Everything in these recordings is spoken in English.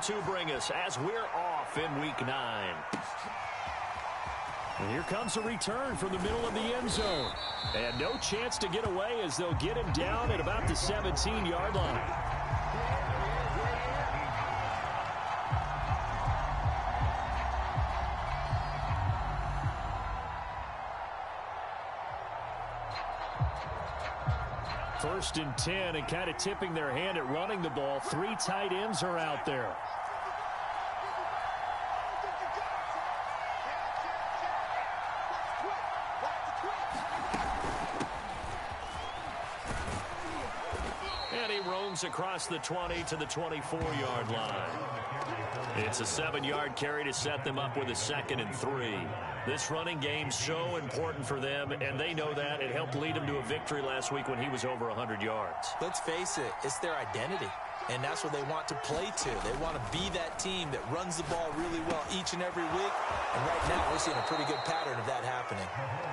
to bring us as we're off in Week 9. And here comes a return from the middle of the end zone. And no chance to get away as they'll get him down at about the 17-yard line. First and 10, and kind of tipping their hand at running the ball. 3 tight ends are out there. And he roams across the 20 to the 24-yard line. It's a 7-yard carry to set them up with a 2nd and 3. This running game's so important for them, and they know that. It helped lead them to a victory last week when he was over 100 yards. Let's face it, it's their identity, and that's what they want to play to. They want to be that team that runs the ball really well each and every week, and right now we're seeing a pretty good pattern of that happening.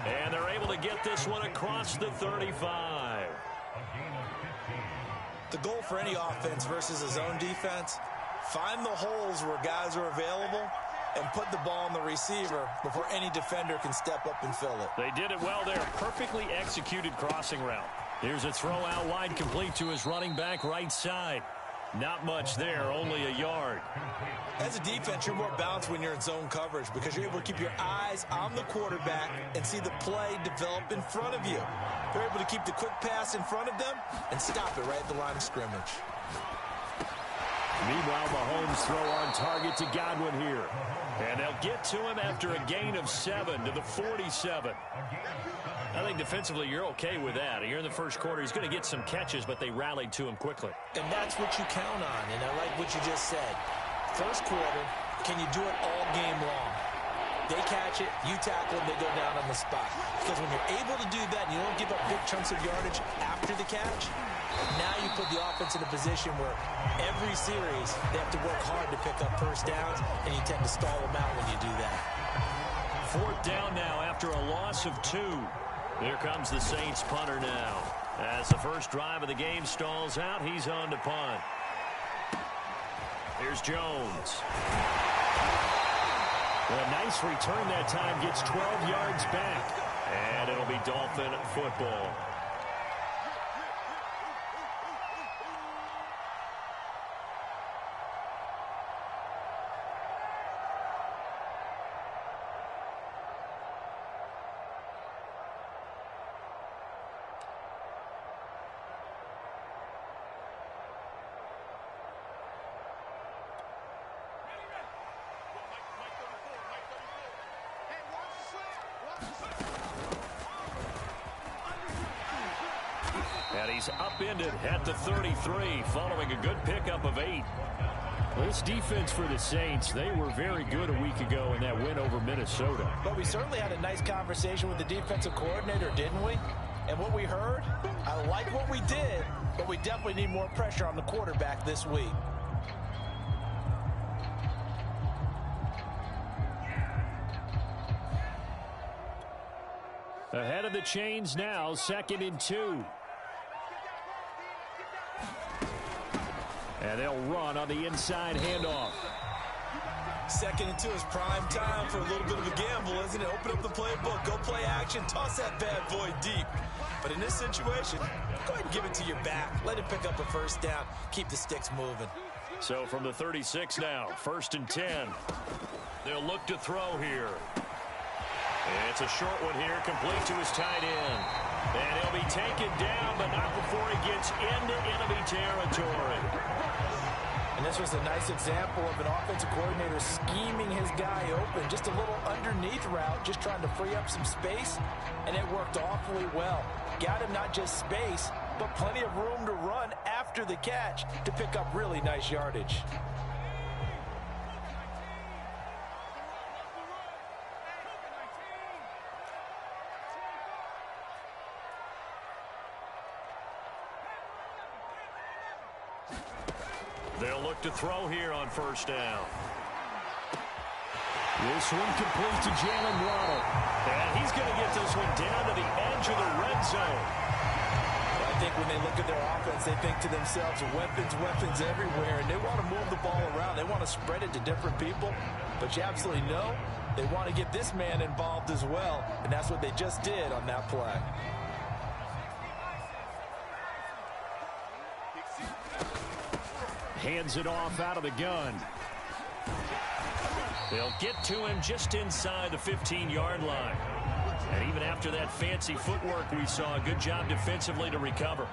And they're able to get this one across the 35. The goal for any offense versus a zone defense, find the holes where guys are available and put the ball on the receiver before any defender can step up and fill it. They did it well there. Perfectly executed crossing route. Here's a throw out wide, complete to his running back right side. Not much there, only a yard. As a defense, you're more balanced when you're in zone coverage because you're able to keep your eyes on the quarterback and see the play develop in front of you. They're able to keep the quick pass in front of them and stop it right at the line of scrimmage. Meanwhile, Mahomes throw on target to Godwin here. And they'll get to him after a gain of 7 to the 47. I think defensively you're okay with that. Here in the first quarter, he's going to get some catches, but they rallied to him quickly. And that's what you count on, and I like what you just said. First quarter, can you do it all game long? They catch it, you tackle them, they go down on the spot. Because when you're able to do that and you don't give up big chunks of yardage after the catch, now you put the offense in a position where every series they have to work hard to pick up first downs, and you tend to stall them out when you do that. 4th down now after a loss of 2. Here comes the Saints punter now. As the first drive of the game stalls out, he's on to punt. Here's Jones. Well, a nice return that time, gets 12 yards back. And it'll be Dolphin football. And he's upended at the 33, following a good pickup of 8. Well, this defense for the Saints, they were very good a week ago in that win over Minnesota. But we certainly had a nice conversation with the defensive coordinator, didn't we? And what we heard, I like what we did, but we definitely need more pressure on the quarterback this week. Ahead of the chains now, 2nd and 2. And they'll run on the inside handoff. 2nd and 2 is prime time for a little bit of a gamble, isn't it? Open up the playbook, go play action, toss that bad boy deep. But in this situation, go ahead and give it to your back. Let him pick up a first down. Keep the sticks moving. So from the 36 now, 1st and 10. They'll look to throw here. It's a short one here, complete to his tight end. And he'll be taken down, but not before he gets into enemy territory. And this was a nice example of an offensive coordinator scheming his guy open. Just a little underneath route, just trying to free up some space, and it worked awfully well. Got him not just space, but plenty of room to run after the catch to pick up really nice yardage. They'll look to throw here on 1st down. This one complete to Jalen Waddle. And he's going to get this one down to the edge of the red zone. I think when they look at their offense, they think to themselves, weapons, weapons everywhere, and they want to move the ball around. down. They want to spread it to different people, but you absolutely know they want to get this man involved as well, and that's what they just did on that play. Hands it off out of the gun. They'll get to him just inside the 15-yard line. And even after that fancy footwork we saw, a good job defensively to recover.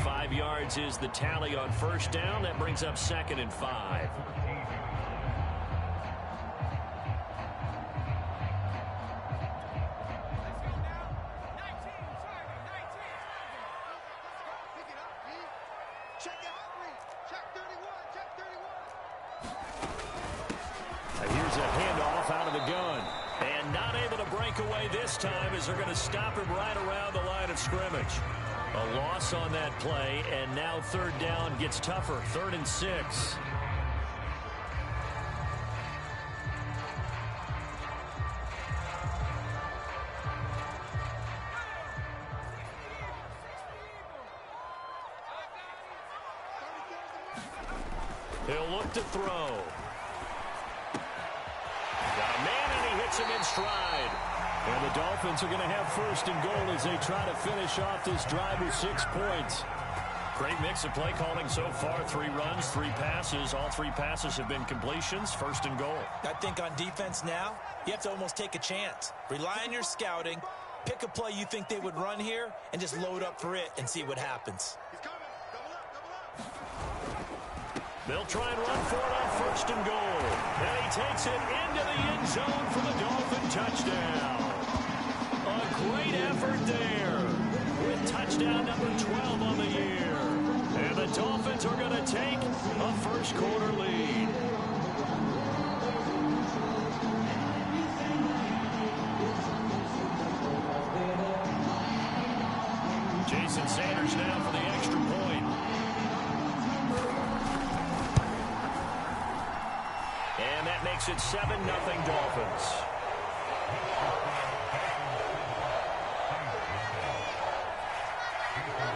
5 yards is the tally on first down. That brings up 2nd and 5. Here's a handoff out of the gun. And not able to break away this time as they're going to stop him right around the line of scrimmage. A loss on that play, and now 3rd down gets tougher. 3rd and 6. He'll look to throw. Got a man, and he hits him in stride. And the Dolphins are going to have 1st and goal as they try to finish off this drive with 6 points. Great mix of play calling so far. 3 runs, 3 passes. All 3 passes have been completions. 1st and goal. I think on defense now, you have to almost take a chance. Rely on your scouting. Pick a play you think they would run here and just load up for it and see what happens. They'll try and run for it on 1st and goal. And he takes it into the end zone for the Dolphin touchdown. A great effort there with touchdown number 12 on the year. And the Dolphins are going to take a 1st quarter lead. Jason Sanders now for the extra point. And that makes it 7-0 Dolphins.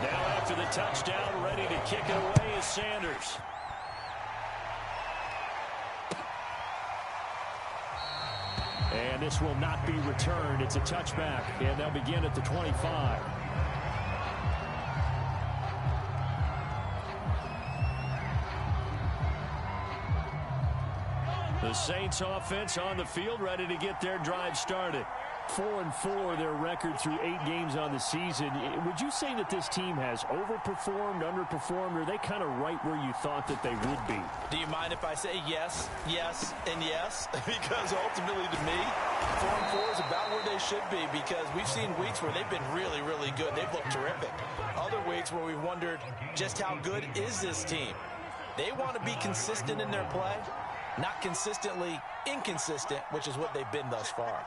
Now after the touchdown, ready to kick it away is Sanders. And this will not be returned. It's a touchback, and they'll begin at the 25. The Saints offense on the field, ready to get their drive started. 4-4 their record through 8 games on the season. Would you say that this team has overperformed, underperformed, or are they kind of right where you thought that they would be? Do you mind if I say yes, yes, and yes? Because ultimately to me, 4-4 is about where they should be, because we've seen weeks where they've been really, really good. They've looked terrific. Other weeks where we've wondered just how good is this team. They want to be consistent in their play, not consistently inconsistent, which is what they've been thus far.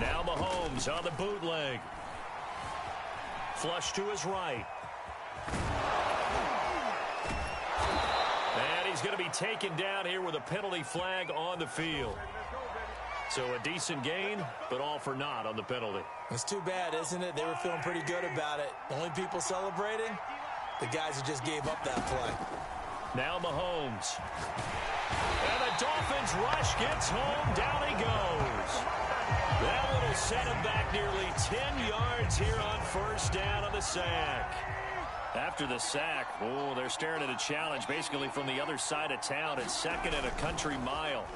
Now Mahomes on the bootleg. Flush to his right. And he's going to be taken down here with a penalty flag on the field. So a decent gain, but all for naught on the penalty. It's too bad, isn't it? They were feeling pretty good about it. The only people celebrating, the guys who just gave up that play. Now Mahomes. And the Dolphins rush gets home. Down he goes. That little set him back nearly 10 yards here on 1st down on the sack. After the sack, oh, they're staring at a challenge basically from the other side of town. It's 2nd and a country mile.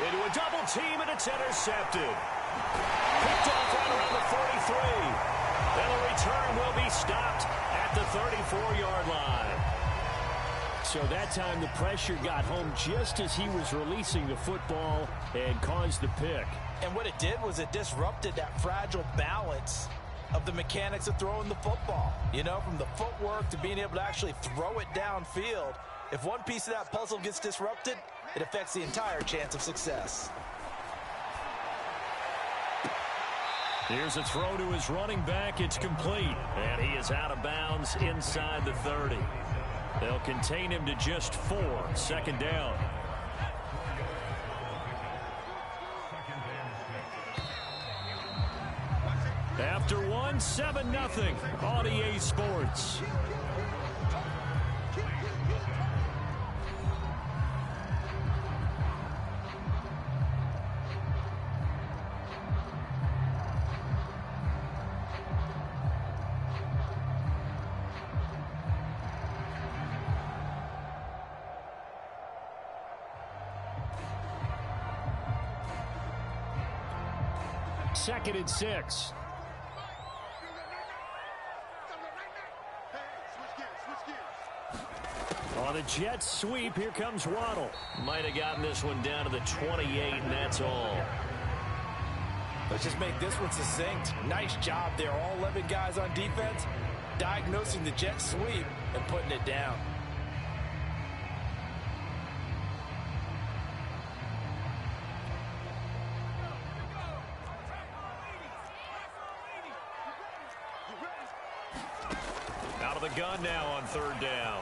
Into a double team, and it's intercepted. Picked off right around the 43. And the return will be stopped at the 34-yard line. So that time the pressure got home just as he was releasing the football and caused the pick. And what it did was it disrupted that fragile balance of the mechanics of throwing the football. You know, from the footwork to being able to actually throw it downfield. If one piece of that puzzle gets disrupted, it affects the entire chance of success. Here's a throw to his running back. It's complete. And he is out of bounds inside the 30. They'll contain him to just 4. 2nd down. After one, 7-0 on EA Sports. Second and 6. On the Jets sweep, here comes Waddle. Might have gotten this one down to the 28, and that's all. Let's just make this one succinct. Nice job there. All 11 guys on defense, diagnosing the jet sweep and putting it down. Out of the gun now on third down.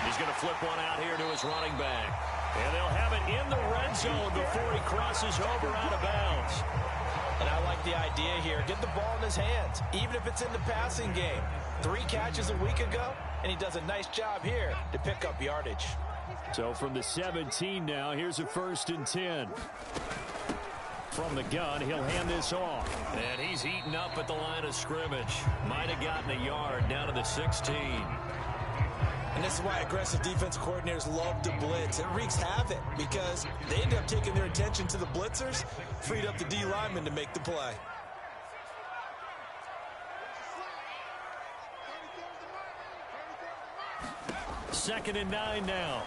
He's going to flip one out here to his running back. And they'll have it in the red zone before he crosses over out of bounds. And I like the idea here. Get the ball in his hands, even if it's in the passing game. 3 catches a week ago, and he does a nice job here to pick up yardage. So from the 17 now, here's a 1st and 10. From the gun, he'll hand this off. And he's eaten up at the line of scrimmage. Might have gotten a yard down to the 16. And this is why aggressive defense coordinators love to blitz. It wreaks havoc because they end up taking their attention to the blitzers, freed up the D lineman to make the play. Second and 9 now.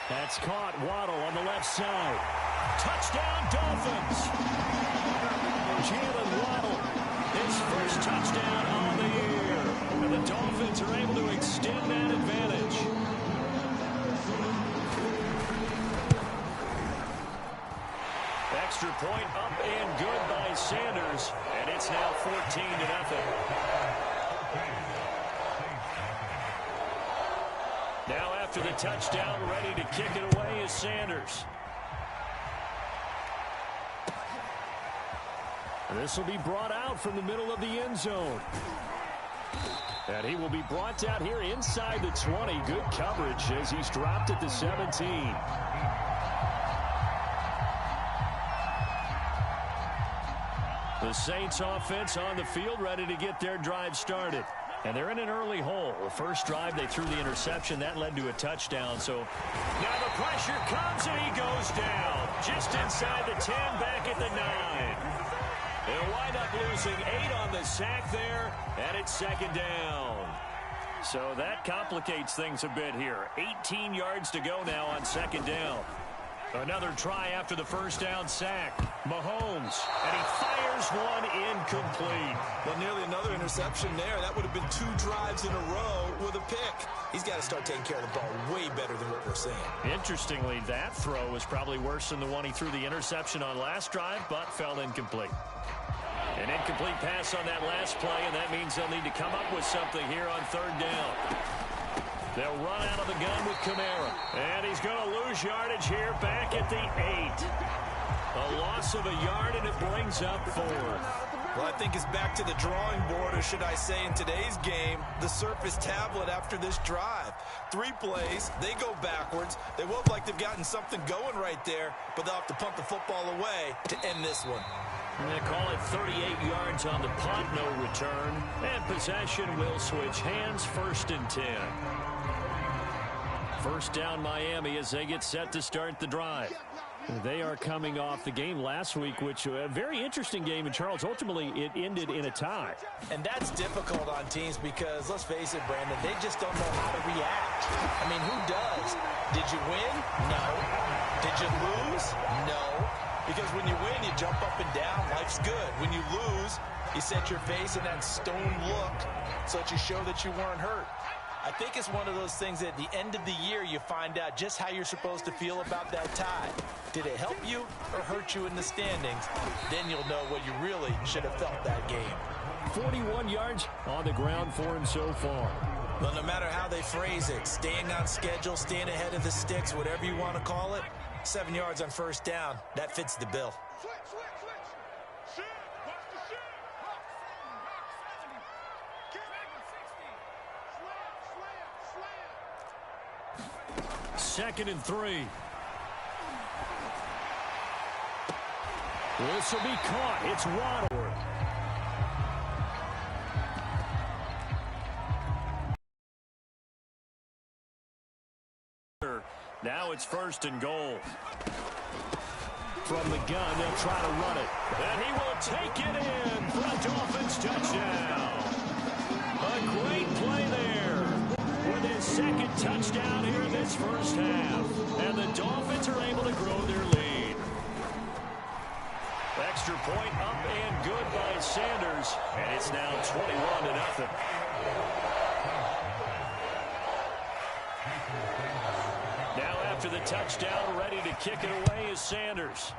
That's caught. Waddle on the left side. Touchdown, Dolphins. Jalen Waddle, his first touchdown on the year. And the Dolphins are able to extend that advantage. Extra point up and good by Sanders. And it's now 14-0. Now after the touchdown, ready to kick it away is Sanders. This will be brought out from the middle of the end zone. And he will be brought out here inside the 20. Good coverage as he's dropped at the 17. The Saints offense on the field ready to get their drive started. And they're in an early hole. The first drive, they threw the interception. That led to a touchdown. So now the pressure comes, and he goes down. Just inside the 10, back at the 9. They'll wind up losing 8 on the sack there, and it's second down. So that complicates things a bit here. 18 yards to go now on second down. Another try after the first down sack. Mahomes, and he fires one incomplete. Well, nearly another interception there. That would have been 2 drives in a row with a pick. He's got to start taking care of the ball way better than what we're seeing. Interestingly, that throw was probably worse than the one he threw the interception on last drive, but fell incomplete. An incomplete pass on that last play, and that means they'll need to come up with something here on third down. They'll run out of the gun with Kamara. And he's going to lose yardage here back at the 8. A loss of a yard, and it brings up 4. Well, I think it's back to the drawing board, or should I say in today's game, the Surface tablet after this drive. 3 plays, they go backwards. They look like they've gotten something going right there, but they'll have to punt the football away to end this one. I'm going to call it 38 yards on the punt, no return. And possession will switch hands, 1st and 10. First down Miami as they get set to start the drive. They are coming off the game last week, which a very interesting game in Charles. Ultimately, it ended in a tie. And that's difficult on teams because, let's face it, Brandon, they just don't know how to react. I mean, who does? Did you win? No. Did you lose? No. Because when you win, you jump up and down. Life's good. When you lose, you set your face in that stone look so that you show that you weren't hurt. I think it's one of those things that at the end of the year you find out just how you're supposed to feel about that tie. Did it help you or hurt you in the standings? Then you'll know what you really should have felt that game. 41 yards on the ground for him so far. Well, no matter how they phrase it, staying on schedule, staying ahead of the sticks, whatever you want to call it, 7 yards on first down, that fits the bill. Second and 3. This will be caught. It's Waddle. Now it's first and goal. From the gun, they'll try to run it. And he will take it in for a Dolphins touchdown. A great play there with his second touchdown here in this first half. And the Dolphins are able to grow their lead. Extra point up and good by Sanders. And it's now 21-0. Now after the touchdown, ready to kick it away is Sanders.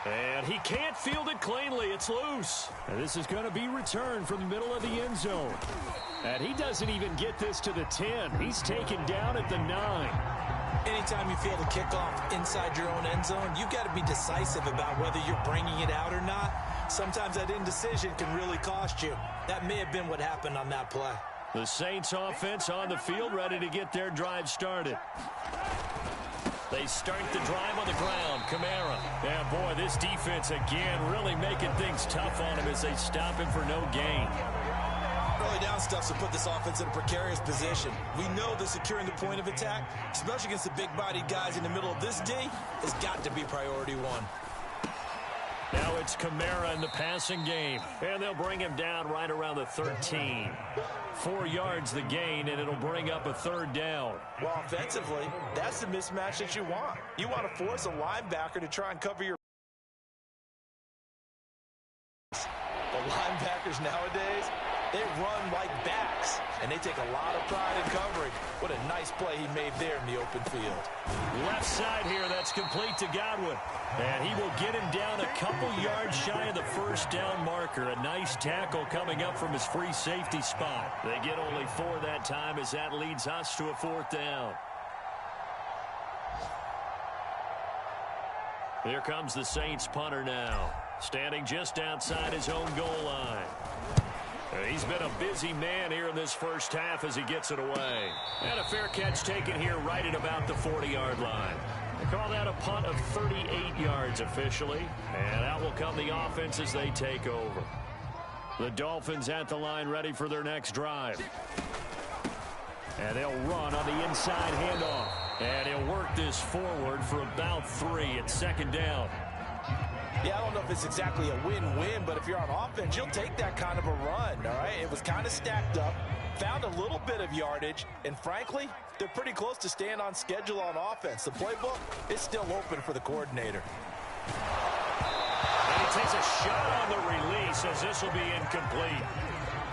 And he can't field it cleanly. It's loose. And this is going to be returned from the middle of the end zone. And he doesn't even get this to the 10. He's taken down at the 9. Anytime you feel the kickoff inside your own end zone, you've got to be decisive about whether you're bringing it out or not. Sometimes that indecision can really cost you. That may have been what happened on that play. The Saints offense on the field, ready to get their drive started. They start the drive on the ground. Kamara. Yeah, boy, this defense again really making things tough on him as they stop him for no gain. Early down stuff to put this offense in a precarious position. We know that securing the point of attack, especially against the big-bodied guys in the middle of this D, has got to be priority one. Now it's Kamara in the passing game. And they'll bring him down right around the 13. 4 yards the gain, and it'll bring up a third down. Well, offensively, that's the mismatch that you want. You want to force a linebacker to try and cover your... The linebackers nowadays, they run like backs, and they take a lot of pride in covering. What a nice play he made there in the open field. Left side here, that's complete to Godwin. And he will get him down a couple yards shy of the first down marker. A nice tackle coming up from his free safety spot. They get only 4 that time as that leads us to a 4th down. Here comes the Saints punter now, standing just outside his own goal line. He's been a busy man here in this first half as he gets it away. And a fair catch taken here right at about the 40-yard line. They call that a punt of 38 yards officially. And out will come the offense as they take over. The Dolphins at the line ready for their next drive. And they'll run on the inside handoff. And he'll work this forward for about 3 at second down. Yeah, I don't know if it's exactly a win-win, but if you're on offense, you'll take that kind of a run, all right? It was kind of stacked up, found a little bit of yardage, and frankly, they're pretty close to staying on schedule on offense. The playbook is still open for the coordinator. And he takes a shot on the release as this will be incomplete.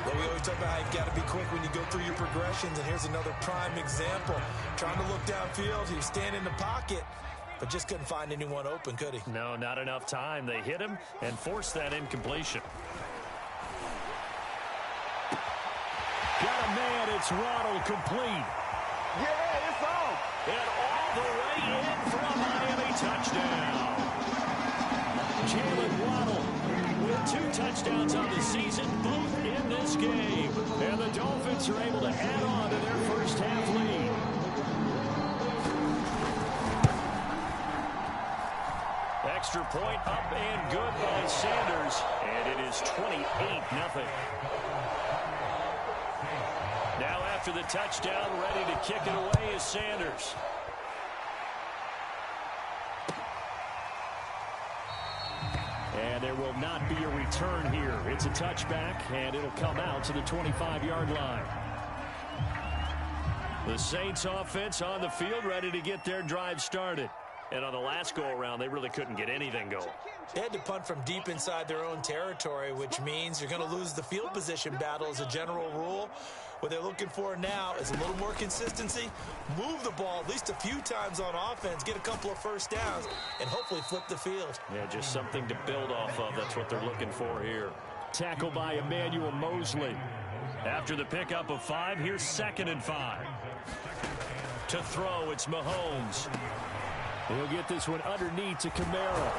Well, we always talk about how you've got to be quick when you go through your progressions, and here's another prime example. Trying to look downfield, he was standing in the pocket, but just couldn't find anyone open, could he? No, not enough time. They hit him and forced that incompletion. Got a man. It's Waddle complete. Yeah, it's on. And all the way in for a Miami touchdown. Jalen Waddle with 2 touchdowns on the season, both in this game. And the Dolphins are able to add on to their first half lead. Extra point up and good by Sanders. And it is 28-0. Now after the touchdown, ready to kick it away is Sanders. And there will not be a return here. It's a touchback, and it'll come out to the 25-yard line. The Saints offense on the field, ready to get their drive started. And on the last go-around, they really couldn't get anything going. They had to punt from deep inside their own territory, which means you're going to lose the field position battle as a general rule. What they're looking for now is a little more consistency, move the ball at least a few times on offense, get a couple of first downs, and hopefully flip the field. Yeah, just something to build off of. That's what they're looking for here. Tackle by Emmanuel Mosley. After the pickup of 5, here's 2nd and 5. To throw, it's Mahomes. He'll get this one underneath to Kamara.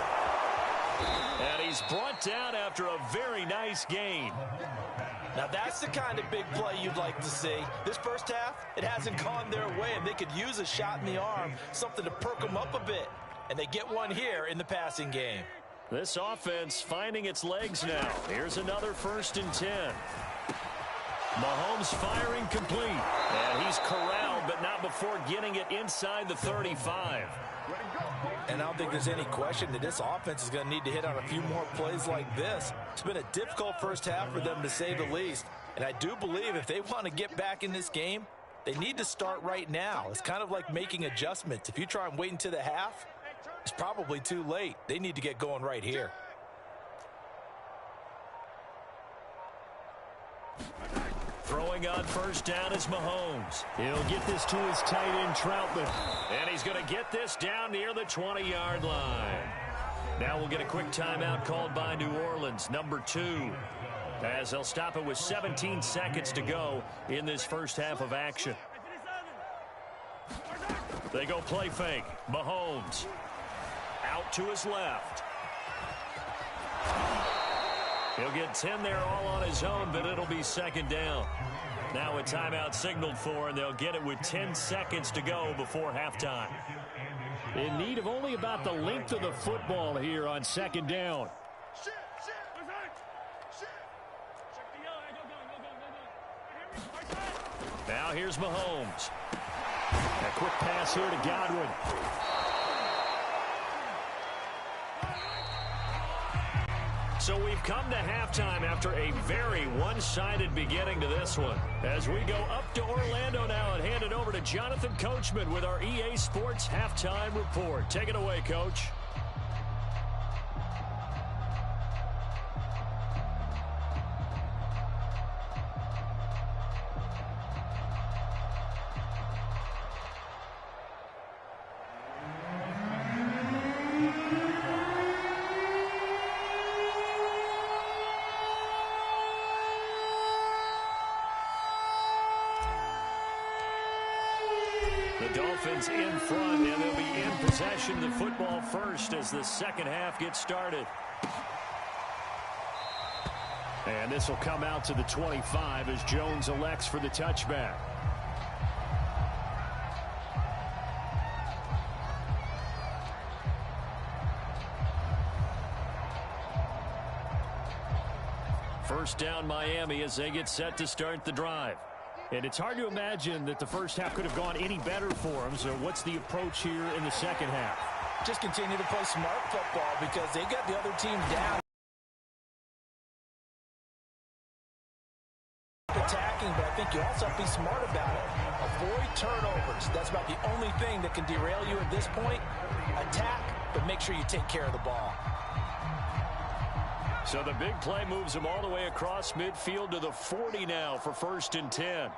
And he's brought down after a very nice gain. Now that's the kind of big play you'd like to see. This first half, it hasn't gone their way, and they could use a shot in the arm, something to perk them up a bit. And they get one here in the passing game. This offense finding its legs now. Here's another 1st and 10. Mahomes firing complete. And he's corralled, but not before getting it inside the 35. And I don't think there's any question that this offense is going to need to hit on a few more plays like this. It's been a difficult first half for them, to say the least. And I do believe if they want to get back in this game, they need to start right now. It's kind of like making adjustments. If you try and wait until the half, it's probably too late. They need to get going right here. Throwing on 1st down is Mahomes. He'll get this to his tight end, Troutman. And he's going to get this down near the 20-yard line. Now we'll get a quick timeout called by New Orleans, number 2. As they'll stop it with 17 seconds to go in this first half of action. They go play fake. Mahomes out to his left. He'll get 10 there all on his own, but it'll be 2nd down. Now a timeout signaled for, and they'll get it with 10 seconds to go before halftime. In need of only about the length of the football here on 2nd down. Now here's Mahomes. A quick pass here to Godwin. So we've come to halftime after a very one-sided beginning to this one. As we go up to Orlando now and hand it over to Jonathan Coachman with our EA Sports Halftime Report. Take it away, Coach. The Dolphins in front, and they'll be in possession of the football first as the second half gets started. And this will come out to the 25 as Jones elects for the touchback. First down Miami as they get set to start the drive. And it's hard to imagine that the first half could have gone any better for them. So what's the approach here in the second half? Just continue to play smart football because they got the other team down. Attacking, but I think you also have to be smart about it. Avoid turnovers. That's about the only thing that can derail you at this point. Attack, but make sure you take care of the ball. So the big play moves them all the way across midfield to the 40 now for 1st and 10.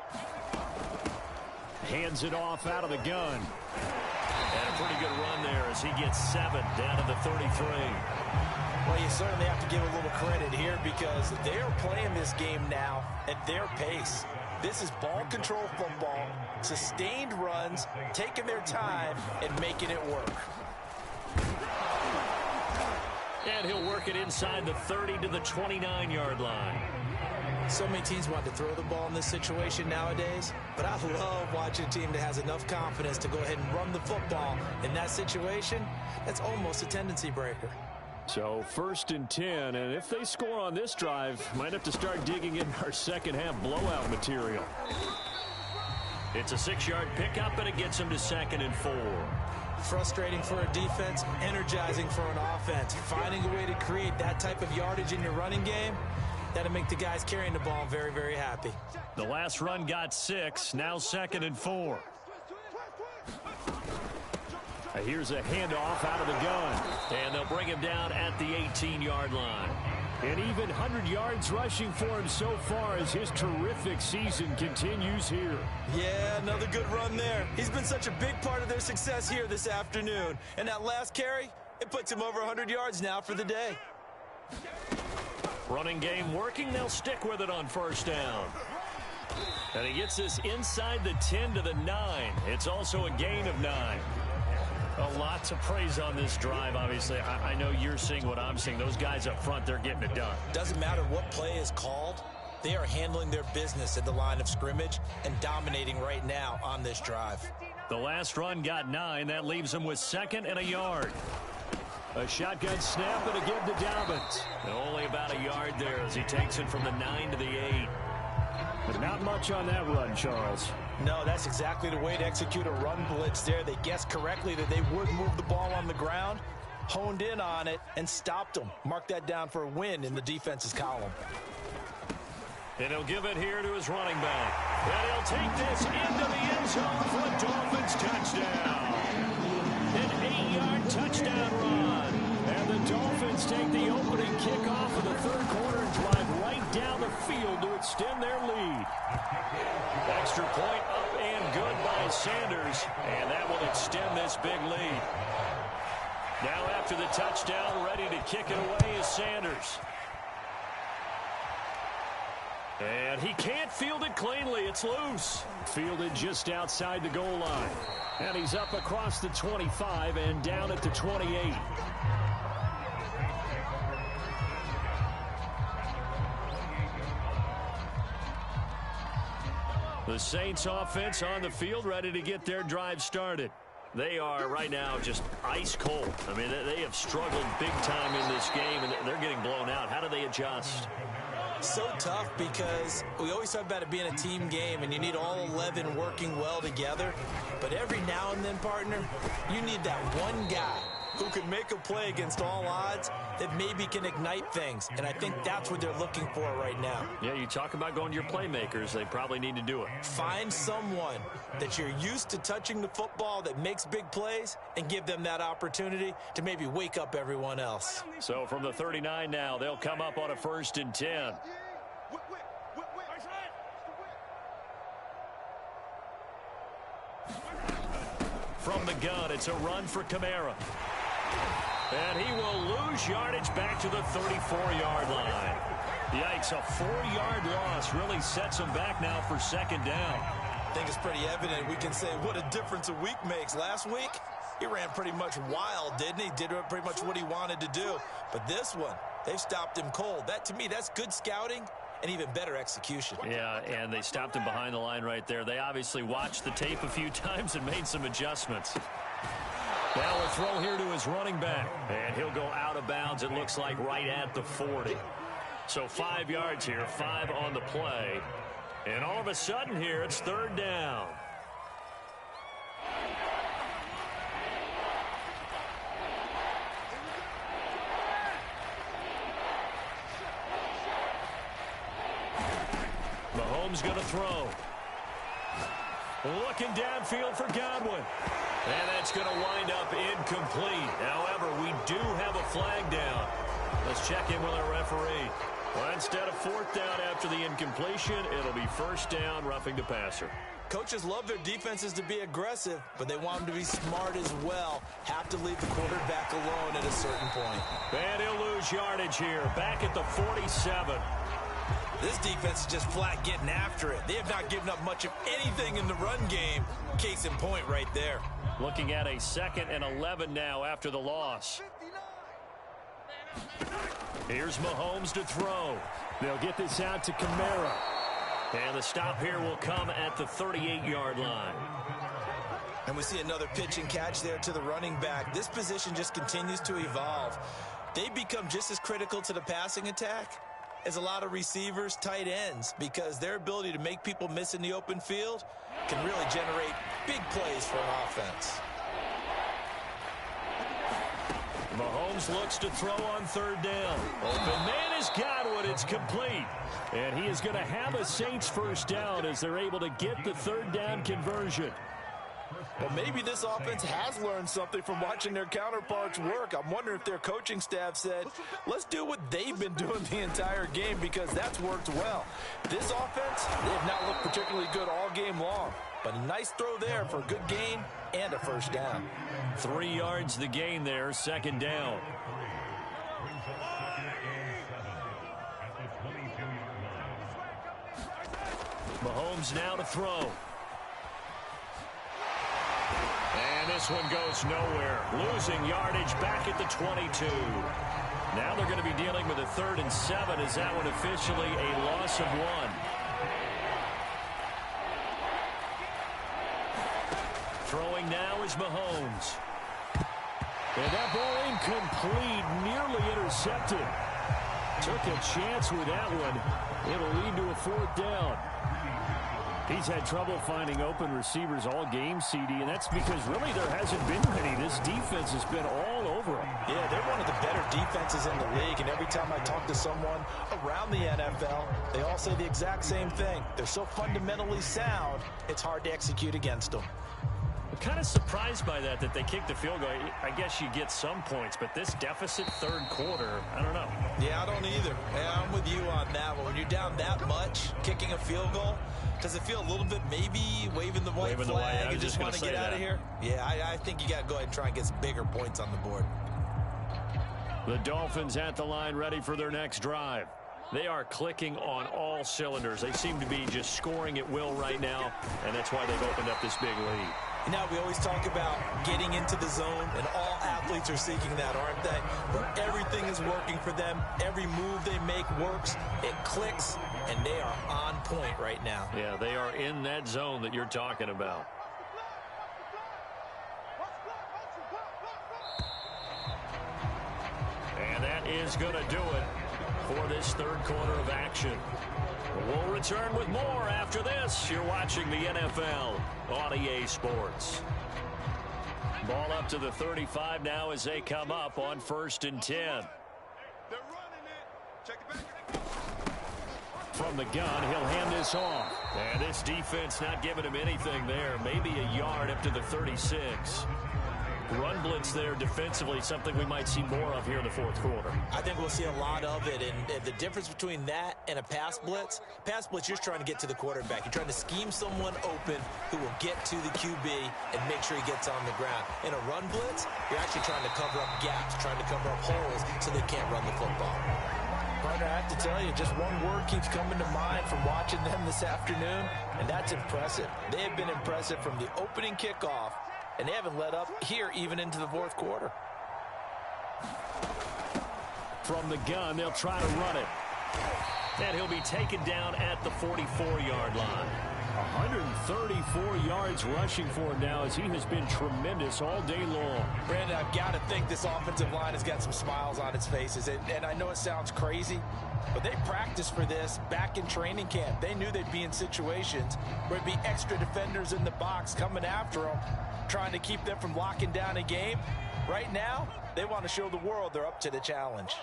Hands it off out of the gun. And a pretty good run there as he gets 7 down to the 33. Well, you certainly have to give a little credit here because they're playing this game now at their pace. This is ball control football, sustained runs, taking their time, and making it work. And he'll work it inside the 30 to the 29-yard line. So many teams want to throw the ball in this situation nowadays, but I love watching a team that has enough confidence to go ahead and run the football. In that situation, that's almost a tendency breaker. So 1st and 10, and if they score on this drive, might have to start digging in our second half blowout material. It's a 6-yard pickup, and it gets them to 2nd and 4. Frustrating for a defense, energizing for an offense. Finding a way to create that type of yardage in your running game, that'll make the guys carrying the ball very, very happy. The last run got 6, now 2nd and 4. Here's a handoff out of the gun, and they'll bring him down at the 18-yard line. And even 100 yards rushing for him so far as his terrific season continues here. Yeah, another good run there. He's been such a big part of their success here this afternoon. And that last carry, it puts him over 100 yards now for the day. Running game working. They'll stick with it on 1st down. And he gets this inside the 10 to the 9. It's also a gain of 9. A lot to praise on this drive, obviously. I know you're seeing what I'm seeing. Those guys up front, they're getting it done. Doesn't matter what play is called. They are handling their business at the line of scrimmage and dominating right now on this drive. The last run got 9. That leaves them with 2nd and a yard. A shotgun snap and a give to Dobbins. And only about a yard there as he takes it from the 9 to the 8. But not much on that run, Charles. No, that's exactly the way to execute a run blitz there. They guessed correctly that they would move the ball on the ground, honed in on it, and stopped them. Mark that down for a win in the defense's column. And he'll give it here to his running back. And he'll take this into the end zone for a Dolphins touchdown. An 8-yard touchdown run. And the Dolphins take the opening kickoff of the third quarter and drive right down the field to extend their lead. Extra point up and good by Sanders. And that will extend this big lead. Now after the touchdown, ready to kick it away is Sanders. And he can't field it cleanly. It's loose. Fielded just outside the goal line. And he's up across the 25 and down at the 28. The Saints offense on the field ready to get their drive started. They are right now just ice cold. I mean, they have struggled big time in this game, and they're getting blown out. How do they adjust? So tough because we always talk about it being a team game and you need all 11 working well together. But every now and then, partner, you need that one guy who can make a play against all odds that maybe can ignite things. And I think that's what they're looking for right now. Yeah, you talk about going to your playmakers. They probably need to do it. Find someone that you're used to touching the football that makes big plays and give them that opportunity to maybe wake up everyone else. So from the 39 now, they'll come up on a 1st and 10. From the gun, it's a run for Kamara. And he will lose yardage back to the 34-yard line. Yikes, a 4-yard loss really sets him back now for 2nd down. I think it's pretty evident. We can say what a difference a week makes. Last week, he ran pretty much wild, didn't he? Did pretty much what he wanted to do. But this one, they've stopped him cold. That, to me, that's good scouting and even better execution. Yeah, and they stopped him behind the line right there. They obviously watched the tape a few times and made some adjustments. Now a throw here to his running back. And he'll go out of bounds, it looks like, right at the 40. So 5 yards here, 5 on the play. And all of a sudden here, it's 3rd down. Mahomes going to throw. Looking downfield for Godwin. And that's going to wind up incomplete. However, we do have a flag down. Let's check in with our referee. Well, instead of 4th down after the incompletion, it'll be 1st down, roughing the passer. Coaches love their defenses to be aggressive, but they want them to be smart as well. Have to leave the quarterback alone at a certain point. And he'll lose yardage here, back at the 47. This defense is just flat getting after it. They have not given up much of anything in the run game. Case in point right there. Looking at a 2nd and 11 now after the loss. Here's Mahomes to throw. They'll get this out to Kamara. And the stop here will come at the 38-yard line. And we see another pitch and catch there to the running back. This position just continues to evolve. They become just as critical to the passing attack as a lot of receivers, tight ends, because their ability to make people miss in the open field can really generate big plays for an offense. Mahomes looks to throw on 3rd down. Open man is Godwin. It's complete. And he is going to have a Saints 1st down as they're able to get the 3rd down conversion. Well, maybe this offense has learned something from watching their counterparts work. I'm wondering if their coaching staff said, let's do what they've been doing the entire game, because that's worked well. This offense, they have not looked particularly good all game long. But a nice throw there for a good gain and a 1st down. 3 yards the gain there, 2nd down. Mahomes now to throw. And this one goes nowhere. Losing yardage back at the 22. Now they're going to be dealing with a 3rd and 7. Is that one officially a loss of 1? Throwing now is Mahomes. And that ball incomplete, nearly intercepted. Took a chance with that one. It'll lead to a 4th down. He's had trouble finding open receivers all game, CD, and that's because really there hasn't been many. This defense has been all over them. Yeah, they're one of the better defenses in the league, and every time I talk to someone around the NFL, they all say the exact same thing. They're so fundamentally sound, it's hard to execute against them. I'm kind of surprised by that they kicked the field goal. I guess you get some points, but this deficit 3rd quarter, I don't know. Yeah, I don't either. Yeah, I'm with you on that one. When you're down that much, kicking a field goal, does it feel a little bit maybe waving the white flag and just want to get out of here? Yeah, I think you got to go ahead and try and get some bigger points on the board. The Dolphins at the line ready for their next drive. They are clicking on all cylinders. They seem to be just scoring at will right now, and that's why they've opened up this big lead. Now, we always talk about getting into the zone, and all athletes are seeking that, aren't they? Where everything is working for them. Every move they make works. It clicks, and they are on point right now. Yeah, they are in that zone that you're talking about. And that is going to do it for this 3rd quarter of action. We'll return with more after this. You're watching the NFL on EA Sports. Ball up to the 35 now as they come up on 1st and 10. They're running it. Check it back. From the gun, he'll hand this off. And this defense not giving him anything there. Maybe a yard up to the 36. Run blitz there defensively, something we might see more of here in the 4th quarter. I think we'll see a lot of it, and the difference between that and a pass blitz, you're just trying to get to the quarterback. You're trying to scheme someone open who will get to the QB and make sure he gets on the ground. In a run blitz, you're actually trying to cover up gaps, trying to cover up holes so they can't run the football. Partner, I have to tell you, just one word keeps coming to mind from watching them this afternoon, and that's impressive. They have been impressive from the opening kickoff, and they haven't let up here even into the 4th quarter. From the gun, they'll try to run it. And he'll be taken down at the 44-yard line. 134 yards rushing for him now as he has been tremendous all day long. Brandon, I've got to think this offensive line has got some smiles on its faces. And I know it sounds crazy, but they practiced for this back in training camp. They knew they'd be in situations where it'd be extra defenders in the box coming after them, trying to keep them from locking down a game. Right now, they want to show the world they're up to the challenge.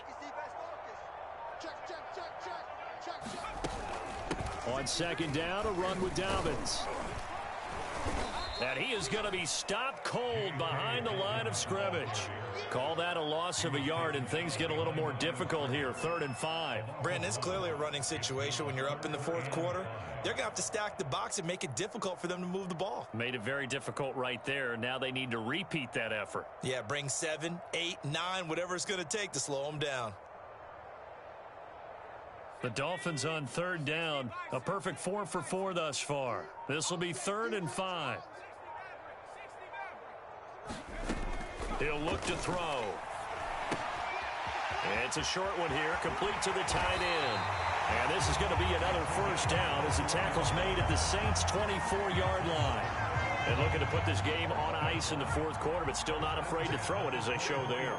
On 2nd down, a run with Dobbins. And he is going to be stopped cold behind the line of scrimmage. Call that a loss of a yard, and things get a little more difficult here, 3rd and 5. Brandon, it's clearly a running situation when you're up in the 4th quarter. They're going to have to stack the box and make it difficult for them to move the ball. Made it very difficult right there. Now they need to repeat that effort. Yeah, bring 7, 8, 9, whatever it's going to take to slow them down. The Dolphins on 3rd down. A perfect 4 for 4 thus far. This will be 3rd and 5. He'll look to throw. It's a short one here, complete to the tight end. And this is going to be another 1st down as the tackle's made at the Saints' 24-yard line. And looking to put this game on ice in the 4th quarter, but still not afraid to throw it as they show there.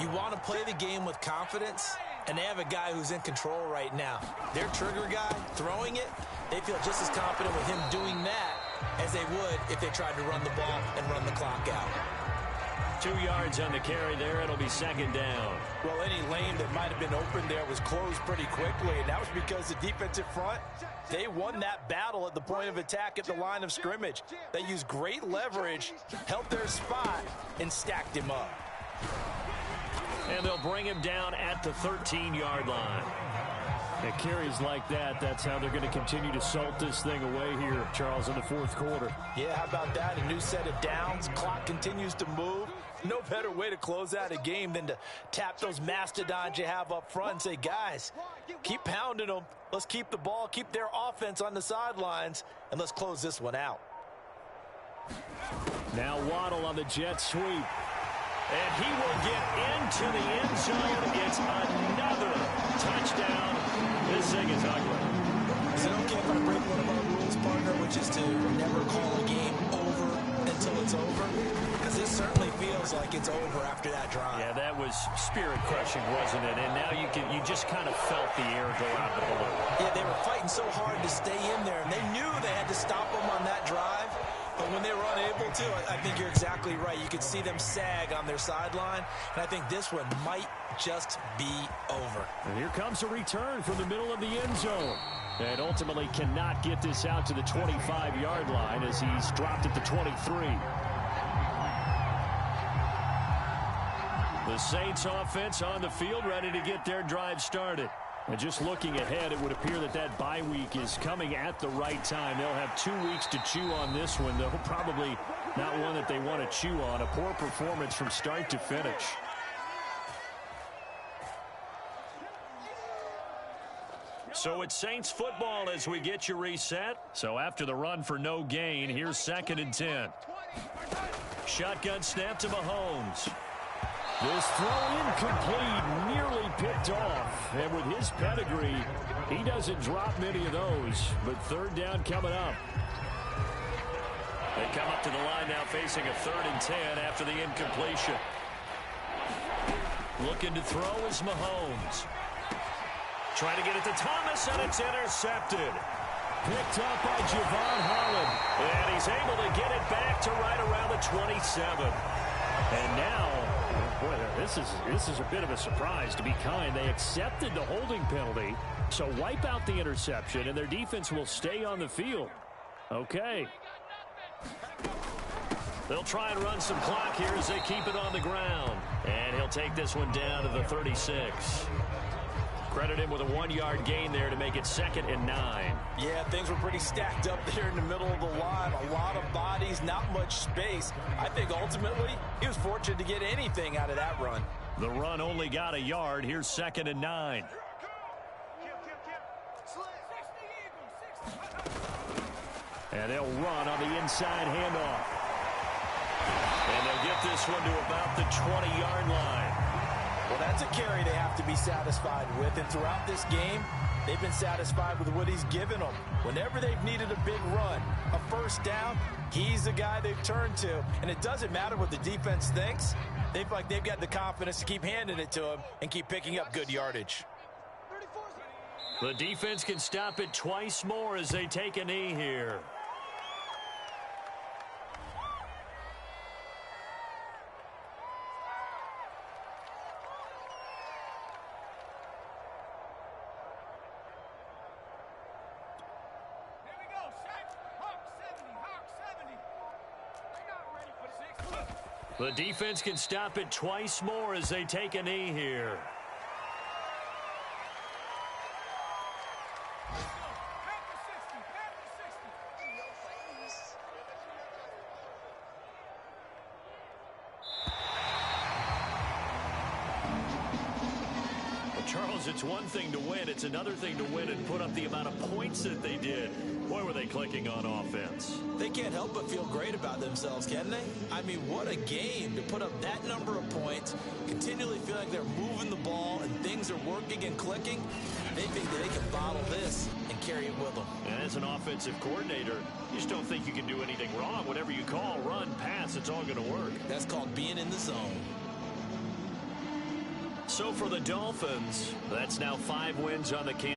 You want to play the game with confidence, and they have a guy who's in control right now. Their trigger guy throwing it, they feel just as confident with him doing that as they would if they tried to run the ball and run the clock out. 2 yards on the carry there. It'll be 2nd down. Well, any lane that might have been open there was closed pretty quickly, and that was because the defensive front, they won that battle at the point of attack at the line of scrimmage. They used great leverage, held their spot, and stacked him up. And they'll bring him down at the 13-yard line. At carries like that, that's how they're going to continue to salt this thing away here, Charles, in the 4th quarter. Yeah, how about that? A new set of downs. Clock continues to move. No better way to close out a game than to tap those mastodons you have up front and say, guys, keep pounding them. Let's keep the ball, keep their offense on the sidelines, and let's close this one out. Now Waddle on the jet sweep. And he will get into the end zone. It's another touchdown. This thing is ugly. Is it okay if I break one of our rules, partner, which is to never call a game over until it's over? Because this certainly feels like it's over after that drive. Yeah, that was spirit-crushing, wasn't it? And now you just kind of felt the air go out of the balloon. Yeah, they were fighting so hard to stay in there, and they knew they had to stop them on that drive. But when they were unable to, I think you're exactly right. You could see them sag on their sideline, and I think this one might just be over. And here comes a return from the middle of the end zone. And ultimately cannot get this out to the 25-yard line as he's dropped at the 23. The Saints offense on the field ready to get their drive started. And just looking ahead, it would appear that bye week is coming at the right time. They'll have 2 weeks to chew on this one, though probably not one that they want to chew on. A poor performance from start to finish. So it's Saints football as we get you reset. So after the run for no gain, here's 2nd and 10. Shotgun snap to Mahomes. This throw incomplete, nearly picked off. And with his pedigree, he doesn't drop many of those. But 3rd down coming up. They come up to the line now facing a 3rd and 10 after the incompletion. Looking to throw is Mahomes. Trying to get it to Thomas, and it's intercepted. Picked up by Javon Holland. And he's able to get it back to right around the 27. And now, boy, this is a bit of a surprise, to be kind. They accepted the holding penalty, so wipe out the interception, and their defense will stay on the field. Okay. They'll try and run some clock here as they keep it on the ground. And he'll take this one down to the 36. Credit him with a 1-yard gain there to make it 2nd and 9. Yeah, things were pretty stacked up there in the middle of the line. A lot of bodies, not much space. I think ultimately he was fortunate to get anything out of that run. The run only got a yard. Here's 2nd and 9. And they'll run on the inside handoff. And they'll get this one to about the 20-yard line. Well, that's a carry they have to be satisfied with. And throughout this game, they've been satisfied with what he's given them. Whenever they've needed a big run, a 1st down, he's the guy they've turned to. And it doesn't matter what the defense thinks. They feel like they've got the confidence to keep handing it to him and keep picking up good yardage. The defense can stop it twice more as they take a knee here. The defense can stop it twice more as they take a knee here. Charles, it's one thing to win. It's another thing to win and put up the amount of points that they did. Boy, were they clicking on offense. They can't help but feel great about themselves, can they? I mean, what a game to put up that number of points, continually feel like they're moving the ball and things are working and clicking. They think that they can bottle this and carry it with them. And as an offensive coordinator, you just don't think you can do anything wrong. Whatever you call, run, pass, it's all going to work. That's called being in the zone. So for the Dolphins, that's now 5 wins on the campaign.